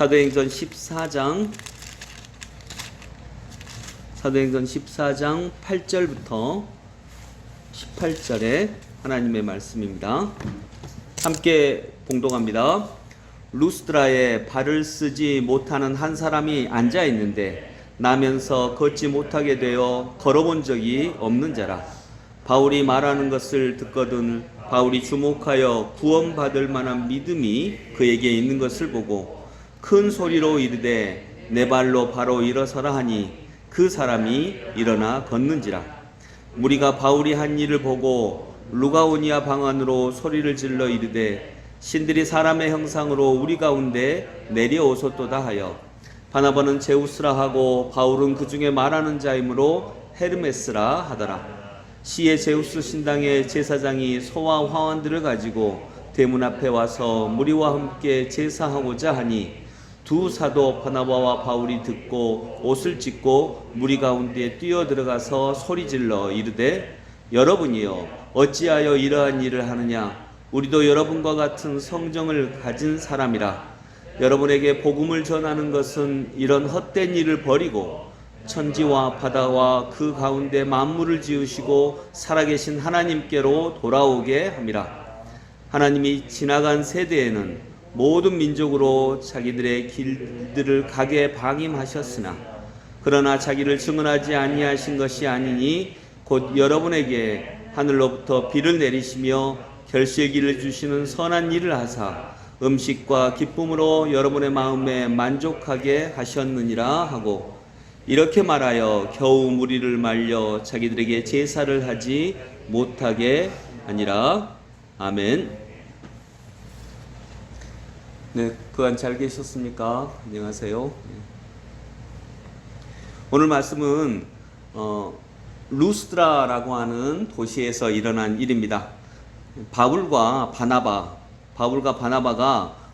사도행전 14장 8절부터 18절의 하나님의 말씀입니다. 함께 봉독합니다. 루스드라에 발을 쓰지 못하는 한 사람이 앉아 있는데 나면서 걷지 못하게 되어 걸어본 적이 없는 자라. 바울이 말하는 것을 듣거든 바울이 주목하여 구원받을 만한 믿음이 그에게 있는 것을 보고 큰 소리로 이르되 내 발로 바로 일어서라 하니 그 사람이 일어나 걷는지라. 무리가 바울이 한 일을 보고 루가오니아 방언으로 소리를 질러 이르되 신들이 사람의 형상으로 우리 가운데 내려오소도다 하여 바나바는 제우스라 하고 바울은 그 중에 말하는 자이므로 헤르메스라 하더라. 시에 제우스 신당의 제사장이 소와 화환들을 가지고 대문 앞에 와서 무리와 함께 제사하고자 하니 두 사도 바나바와 바울이 듣고 옷을 찢고 무리 가운데 뛰어 들어가서 소리질러 이르되 여러분이여 어찌하여 이러한 일을 하느냐. 우리도 여러분과 같은 성정을 가진 사람이라. 여러분에게 복음을 전하는 것은 이런 헛된 일을 버리고 천지와 바다와 그 가운데 만물을 지으시고 살아계신 하나님께로 돌아오게 함이라. 하나님이 지나간 세대에는 모든 민족으로 자기들의 길들을 가게 방임하셨으나 그러나 자기를 증언하지 아니하신 것이 아니니 곧 여러분에게 하늘로부터 비를 내리시며 결실기를 주시는 선한 일을 하사 음식과 기쁨으로 여러분의 마음에 만족하게 하셨느니라 하고 이렇게 말하여 겨우 무리를 말려 자기들에게 제사를 하지 못하게 하니라. 아멘. 네, 그간 잘 계셨습니까? 안녕하세요. 오늘 말씀은 루스드라라고 하는 도시에서 일어난 일입니다. 바울과 바나바가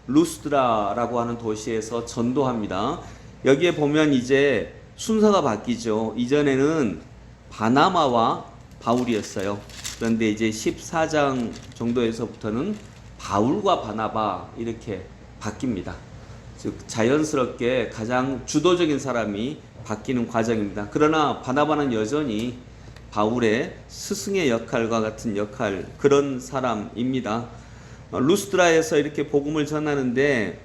루스드라라고 하는 도시에서 전도합니다. 여기에 보면 이제 순서가 바뀌죠. 이전에는 바나바와 바울이었어요. 그런데 이제 14장 정도에서부터는 바울과 바나바 이렇게 바뀝니다. 즉 자연스럽게 가장 주도적인 사람이 바뀌는 과정입니다. 그러나 바나바는 여전히 바울의 스승의 역할과 같은 역할, 그런 사람입니다. 루스드라에서 이렇게 복음을 전하는데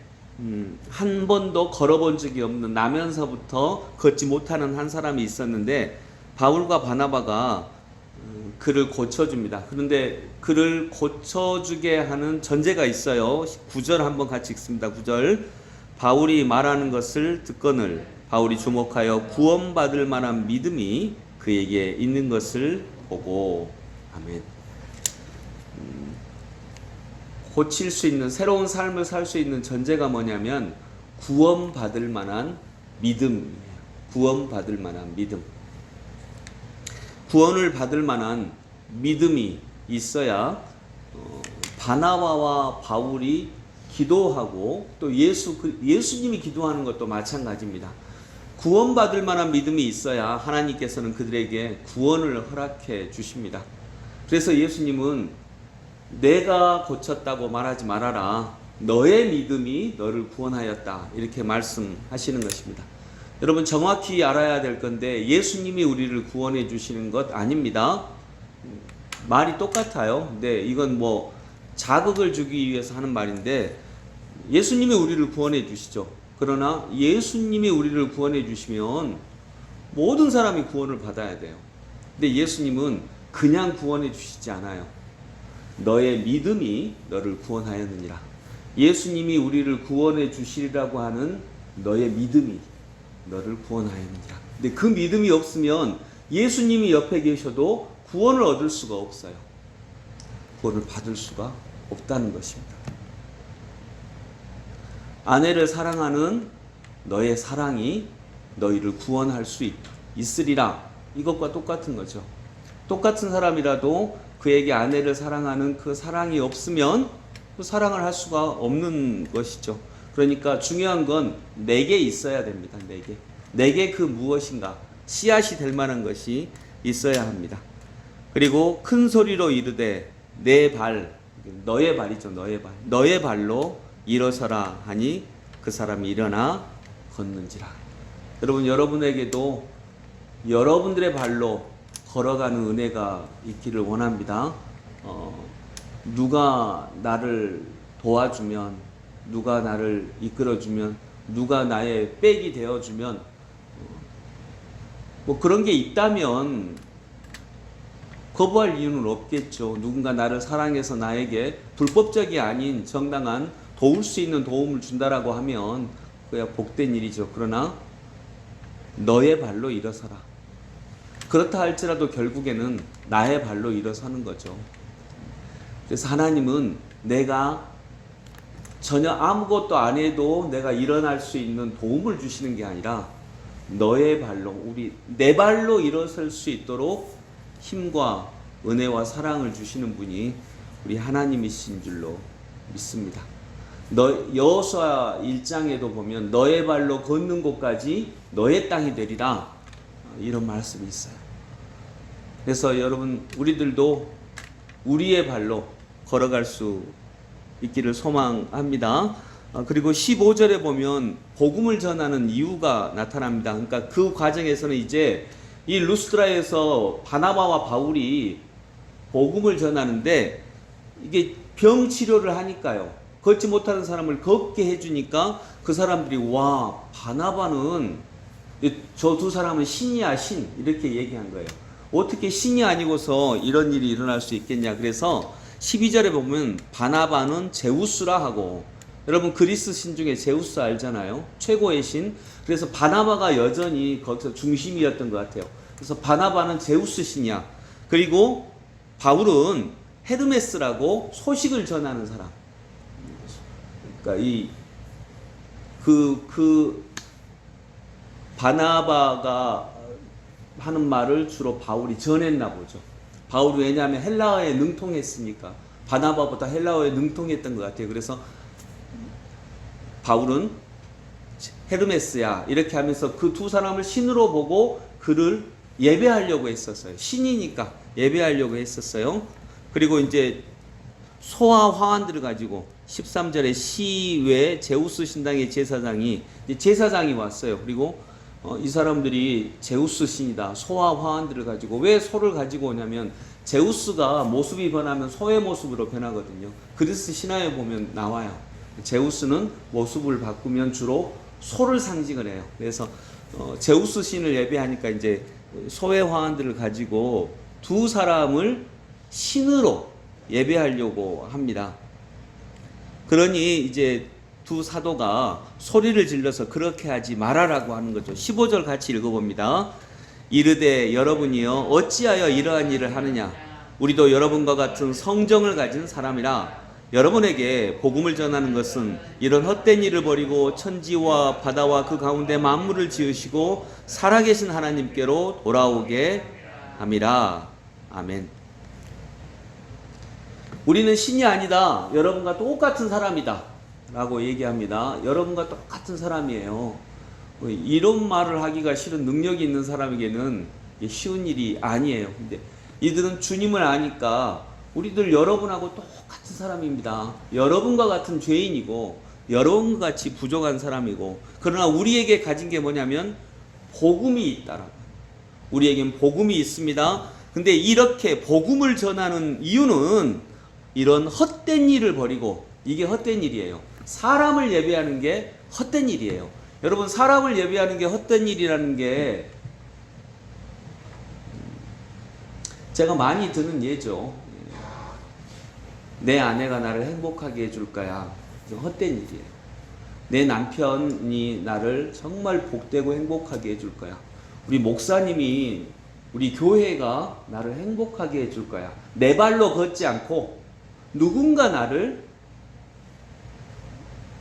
한 번도 걸어본 적이 없는, 나면서부터 걷지 못하는 한 사람이 있었는데 바울과 바나바가 그를 고쳐줍니다. 그런데 그를 고쳐주게 하는 전제가 있어요. 9절 한번 같이 읽습니다. 9절 바울이 말하는 것을 듣거늘 바울이 주목하여 구원받을 만한 믿음이 그에게 있는 것을 보고. 아멘. 고칠 수 있는, 새로운 삶을 살 수 있는 전제가 뭐냐면 구원받을 만한 믿음이에요. 구원받을 만한 믿음. 구원을 받을 만한 믿음이 있어야 바나바와 바울이 기도하고 또 예수님이 기도하는 것도 마찬가지입니다. 구원받을 만한 믿음이 있어야 하나님께서는 그들에게 구원을 허락해 주십니다. 그래서 예수님은 내가 고쳤다고 말하지 말아라. 너의 믿음이 너를 구원하였다. 이렇게 말씀하시는 것입니다. 여러분 정확히 알아야 될 건데 예수님이 우리를 구원해 주시는 것 아닙니다. 말이 똑같아요. 근데 이건 뭐 자극을 주기 위해서 하는 말인데 예수님이 우리를 구원해 주시죠. 그러나 예수님이 우리를 구원해 주시면 모든 사람이 구원을 받아야 돼요. 근데 예수님은 그냥 구원해 주시지 않아요. 너의 믿음이 너를 구원하였느니라. 예수님이 우리를 구원해 주시리라고 하는 너의 믿음이 너를 구원하였느니라. 근데 그 믿음이 없으면 예수님이 옆에 계셔도 구원을 얻을 수가 없어요. 구원을 받을 수가 없다는 것입니다. 아내를 사랑하는 너의 사랑이 너희를 구원할 수 있으리라. 이것과 똑같은 거죠. 똑같은 사람이라도 그에게 아내를 사랑하는 그 사랑이 없으면 그 사랑을 할 수가 없는 것이죠. 그러니까 중요한 건 내게 있어야 됩니다. 내게 그 무엇인가 씨앗이 될 만한 것이 있어야 합니다. 그리고 큰 소리로 이르되 내 발, 너의 발이죠. 너의 발로 일어서라 하니 그 사람이 일어나 걷는지라. 여러분, 여러분에게도 여러분들의 발로 걸어가는 은혜가 있기를 원합니다. 누가 나를 도와주면, 누가 나를 이끌어주면, 누가 나의 백이 되어주면, 뭐 그런 게 있다면 거부할 이유는 없겠죠. 누군가 나를 사랑해서 나에게 불법적이 아닌 정당한 도울 수 있는 도움을 준다라고 하면 그야 복된 일이죠. 그러나 너의 발로 일어서라. 그렇다 할지라도 결국에는 나의 발로 일어서는 거죠. 그래서 하나님은 내가 전혀 아무것도 안 해도 내가 일어날 수 있는 도움을 주시는 게 아니라 너의 발로, 내 발로 일어설 수 있도록 힘과 은혜와 사랑을 주시는 분이 우리 하나님이신 줄로 믿습니다. 여호수아 1장에도 보면 너의 발로 걷는 곳까지 너의 땅이 되리라, 이런 말씀이 있어요. 그래서 여러분, 우리들도 우리의 발로 걸어갈 수 있기를 소망합니다. 그리고 15절에 보면 복음을 전하는 이유가 나타납니다. 그러니까 그 과정에서는 이제 이 루스드라에서 바나바와 바울이 복음을 전하는데 이게 병 치료를 하니까요. 걷지 못하는 사람을 걷게 해주니까 그 사람들이 와, 바나바는, 저 두 사람은 신이야, 신, 이렇게 얘기한 거예요. 어떻게 신이 아니고서 이런 일이 일어날 수 있겠냐. 그래서 12절에 보면 바나바는 제우스라 하고, 여러분 그리스 신 중에 제우스 알잖아요. 최고의 신. 그래서 바나바가 여전히 거기서 중심이었던 것 같아요. 그래서 바나바는 제우스 신이야. 그리고 바울은 헤르메스라고 소식을 전하는 사람. 그러니까 바나바가 하는 말을 주로 바울이 전했나 보죠. 바울이 왜냐하면 헬라어에 능통했으니까 바나바보다 헬라어에 능통했던 것 같아요. 그래서 바울은 헤르메스야 이렇게 하면서 그 두 사람을 신으로 보고 그를 예배하려고 했었어요. 신이니까 예배하려고 했었어요. 그리고 이제 소와 화환들을 가지고 13절에 시외 제우스 신당의 제사장이 왔어요. 그리고 이 사람들이 제우스 신이다, 소와 화환들을 가지고, 왜 소를 가지고 오냐면 제우스가 모습이 변하면 소의 모습으로 변하거든요. 그리스 신화에 보면 나와요. 제우스는 모습을 바꾸면 주로 소를 상징을 해요. 그래서 제우스 신을 예배하니까 이제 소의 화환들을 가지고 두 사람을 신으로 예배하려고 합니다. 그러니 이제 두 사도가 소리를 질러서 그렇게 하지 말아라고 하는 거죠. 15절 같이 읽어봅니다. 이르되 여러분이여 어찌하여 이러한 일을 하느냐. 우리도 여러분과 같은 성정을 가진 사람이라. 여러분에게 복음을 전하는 것은 이런 헛된 일을 버리고 천지와 바다와 그 가운데 만물을 지으시고 살아계신 하나님께로 돌아오게 함이라. 아멘. 우리는 신이 아니다. 여러분과 똑같은 사람이다 라고 얘기합니다. 여러분과 똑같은 사람이에요. 이런 말을 하기가 싫은 능력이 있는 사람에게는 쉬운 일이 아니에요. 근데 이들은 주님을 아니까 우리들 여러분하고 똑같은 사람입니다. 여러분과 같은 죄인이고 여러분과 같이 부족한 사람이고, 그러나 우리에게 가진 게 뭐냐면 복음이 있다라고. 우리에겐 복음이 있습니다. 근데 이렇게 복음을 전하는 이유는 이런 헛된 일을 버리고, 이게 헛된 일이에요. 사람을 예배하는 게 헛된 일이에요. 여러분, 사람을 예배하는 게 헛된 일이라는 게 제가 많이 드는 예죠. 내 아내가 나를 행복하게 해줄 거야. 헛된 일이에요. 내 남편이 나를 정말 복되고 행복하게 해줄 거야. 우리 목사님이, 우리 교회가 나를 행복하게 해줄 거야. 내 발로 걷지 않고 누군가 나를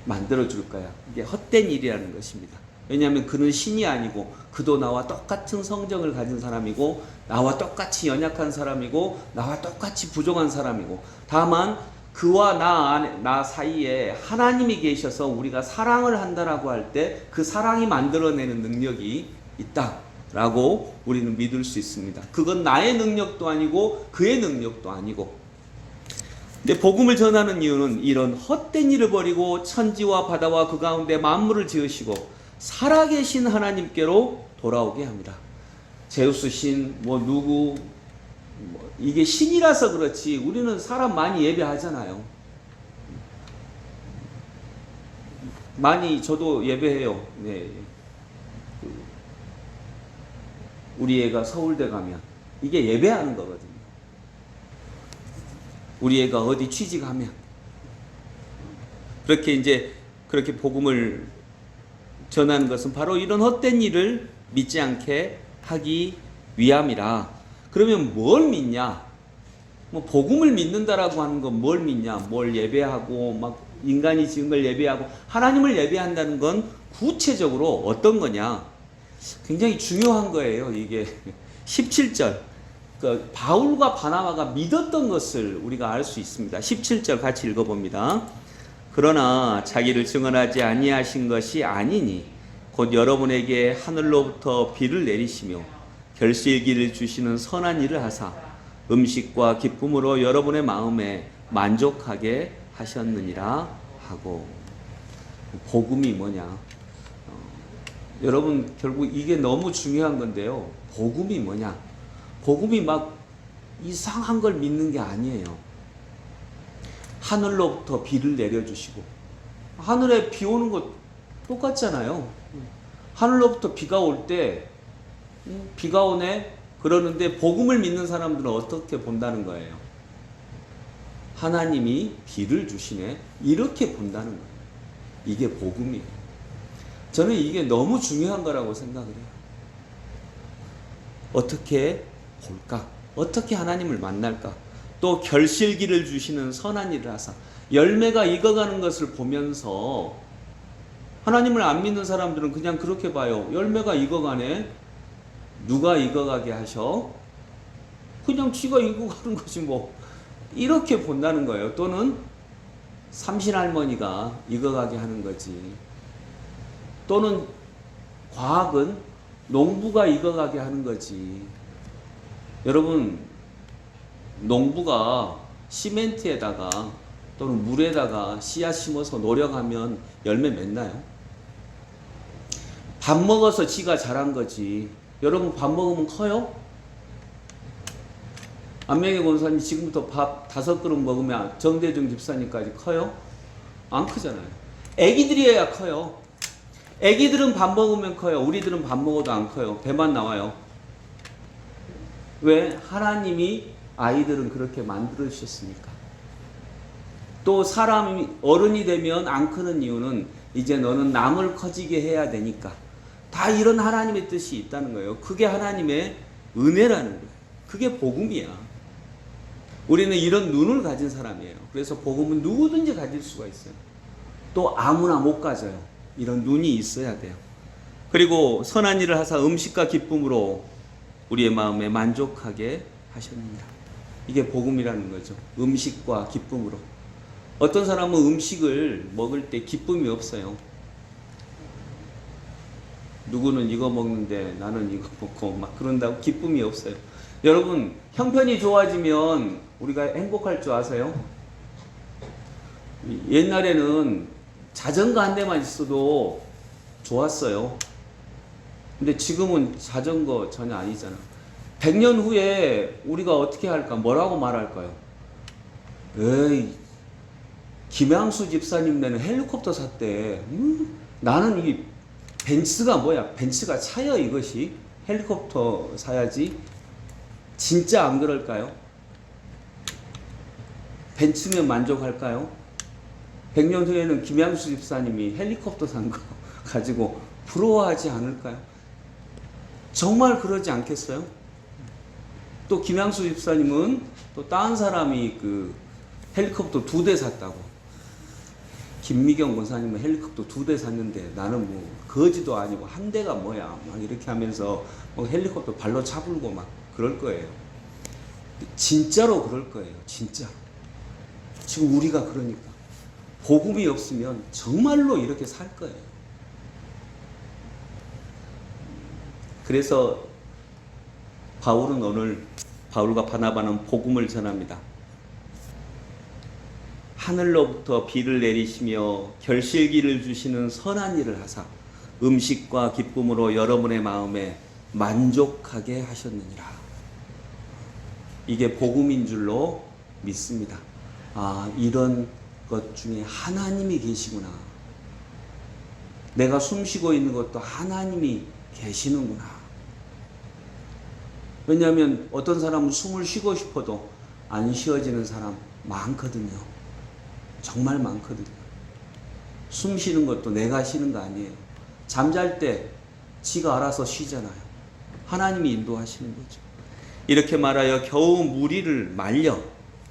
만들어줄 거야. 이게 헛된 일이라는 것입니다. 왜냐하면 그는 신이 아니고 그도 나와 똑같은 성정을 가진 사람이고 나와 똑같이 연약한 사람이고 나와 똑같이 부족한 사람이고, 다만 그와 나 사이에 하나님이 계셔서 우리가 사랑을 한다라고 할 때 그 사랑이 만들어내는 능력이 있다라고 우리는 믿을 수 있습니다. 그건 나의 능력도 아니고 그의 능력도 아니고. 복음을 전하는 이유는 이런 헛된 일을 버리고 천지와 바다와 그 가운데 만물을 지으시고 살아계신 하나님께로 돌아오게 합니다. 제우스 신, 누구, 이게 신이라서 그렇지 우리는 사람 많이 예배하잖아요. 많이 저도 예배해요. 네. 우리 애가 서울대 가면 이게 예배하는 거거든요. 우리 애가 어디 취직하면 그렇게 복음을 전하는 것은 바로 이런 헛된 일을 믿지 않게 하기 위함이라. 그러면 뭘 믿냐? 복음을 믿는다라고 하는 건 뭘 믿냐? 뭘 예배하고 막 인간이 지은 걸 예배하고 하나님을 예배한다는 건 구체적으로 어떤 거냐? 굉장히 중요한 거예요. 이게 17절. 바울과 바나바가 믿었던 것을 우리가 알 수 있습니다. 17절 같이 읽어봅니다. 그러나 자기를 증언하지 아니하신 것이 아니니 곧 여러분에게 하늘로부터 비를 내리시며 결실기를 주시는 선한 일을 하사 음식과 기쁨으로 여러분의 마음에 만족하게 하셨느니라 하고. 복음이 뭐냐? 여러분 결국 이게 너무 중요한 건데요. 복음이 뭐냐? 복음이 막 이상한 걸 믿는 게 아니에요. 하늘로부터 비를 내려주시고, 하늘에 비 오는 거 똑같잖아요. 하늘로부터 비가 올 때 비가 오네 그러는데 복음을 믿는 사람들은 어떻게 본다는 거예요? 하나님이 비를 주시네 이렇게 본다는 거예요. 이게 복음이에요. 저는 이게 너무 중요한 거라고 생각을 해요. 어떻게 볼까? 어떻게 하나님을 만날까? 또 결실기를 주시는 선한 일을 하사 열매가 익어가는 것을 보면서 하나님을 안 믿는 사람들은 그냥 그렇게 봐요. 열매가 익어가네. 누가 익어가게 하셔? 그냥 쥐가 익어가는 거지 뭐. 이렇게 본다는 거예요. 또는 삼신할머니가 익어가게 하는 거지. 또는 과학은 농부가 익어가게 하는 거지. 여러분, 농부가 시멘트에다가 또는 물에다가 씨앗 심어서 노력하면 열매 맺나요? 밥 먹어서 지가 자란 거지. 여러분 밥 먹으면 커요? 안명의 권사님 지금부터 밥 5그릇 먹으면 정대중 집사님까지 커요? 안 크잖아요. 애기들이어야 커요. 애기들은 밥 먹으면 커요. 우리들은 밥 먹어도 안 커요. 배만 나와요. 왜? 하나님이 아이들은 그렇게 만들어주셨으니까. 또 사람이 어른이 되면 안 크는 이유는 이제 너는 남을 커지게 해야 되니까. 다 이런 하나님의 뜻이 있다는 거예요. 그게 하나님의 은혜라는 거예요. 그게 복음이야. 우리는 이런 눈을 가진 사람이에요. 그래서 복음은 누구든지 가질 수가 있어요. 또 아무나 못 가져요. 이런 눈이 있어야 돼요. 그리고 선한 일을 하사 음식과 기쁨으로 우리의 마음에 만족하게 하셨습니다. 이게 복음이라는 거죠. 음식과 기쁨으로. 어떤 사람은 음식을 먹을 때 기쁨이 없어요. 누구는 이거 먹는데 나는 이거 먹고 막 그런다고 기쁨이 없어요. 여러분, 형편이 좋아지면 우리가 행복할 줄 아세요? 옛날에는 자전거 한 대만 있어도 좋았어요. 근데 지금은 자전거 전혀 아니잖아. 100년 후에 우리가 어떻게 할까? 뭐라고 말할까요? 에이, 김양수 집사님네는 헬리콥터 샀대. 나는 이 벤츠가 뭐야? 벤츠가 차여 이것이? 헬리콥터 사야지. 진짜 안 그럴까요? 벤츠면 만족할까요? 100년 후에는 김양수 집사님이 헬리콥터 산 거 가지고 부러워하지 않을까요? 정말 그러지 않겠어요? 또 김양수 집사님은 또 다른 사람이 그 헬리콥터 2대 샀다고. 김미경 권사님은 헬리콥터 2대 샀는데 나는 뭐 거지도 아니고 한 대가 뭐야 막 이렇게 하면서 뭐 헬리콥터 발로 차불고 막 그럴 거예요. 진짜로 그럴 거예요. 진짜. 지금 우리가 그러니까 복음이 없으면 정말로 이렇게 살 거예요. 그래서 바울은 오늘 바울과 바나바는 복음을 전합니다. 하늘로부터 비를 내리시며 결실기를 주시는 선한 일을 하사 음식과 기쁨으로 여러분의 마음에 만족하게 하셨느니라. 이게 복음인 줄로 믿습니다. 아, 이런 것 중에 하나님이 계시구나. 내가 숨쉬고 있는 것도 하나님이 계시는구나. 왜냐하면 어떤 사람은 숨을 쉬고 싶어도 안 쉬어지는 사람 많거든요. 정말 많거든요. 숨 쉬는 것도 내가 쉬는 거 아니에요. 잠잘 때 지가 알아서 쉬잖아요. 하나님이 인도하시는 거죠. 이렇게 말하여 겨우 무리를 말려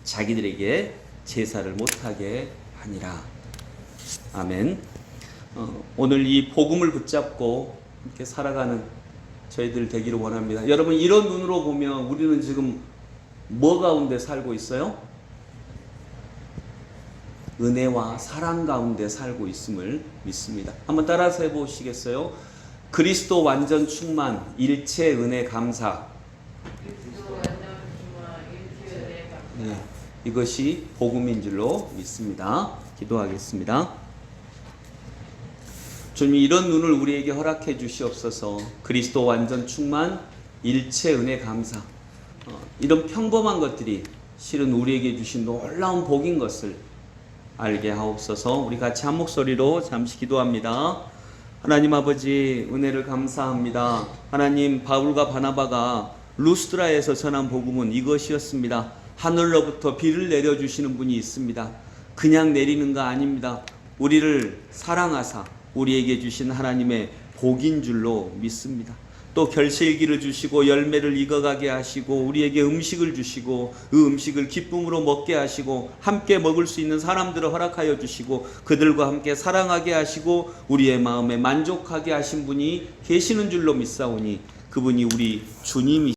자기들에게 제사를 못하게 하니라. 아멘. 오늘 이 복음을 붙잡고 이렇게 살아가는 저희들 되기를 원합니다. 여러분, 이런 눈으로 보면 우리는 지금 뭐 가운데 살고 있어요? 은혜와 사랑 가운데 살고 있음을 믿습니다. 한번 따라서 해보시겠어요? 그리스도 완전 충만, 일체 은혜 감사. 네, 이것이 복음인 줄로 믿습니다. 기도하겠습니다. 주님, 이런 눈을 우리에게 허락해 주시옵소서. 그리스도 완전 충만, 일체 은혜 감사. 이런 평범한 것들이 실은 우리에게 주신 놀라운 복인 것을 알게 하옵소서. 우리 같이 한 목소리로 잠시 기도합니다. 하나님 아버지, 은혜를 감사합니다. 하나님, 바울과 바나바가 루스드라에서 전한 복음은 이것이었습니다. 하늘로부터 비를 내려주시는 분이 있습니다. 그냥 내리는 거 아닙니다. 우리를 사랑하사 우리에게 주신 하나님의 복인 줄로 믿습니다. 또 결실기를 주시고 열매를 익어가게 하시고 우리에게 음식을 주시고 그 음식을 기쁨으로 먹게 하시고 함께 먹을 수 있는 사람들을 허락하여 주시고 그들과 함께 사랑하게 하시고 우리의 마음에 만족하게 하신 분이 계시는 줄로 믿사오니 그분이 우리 주님이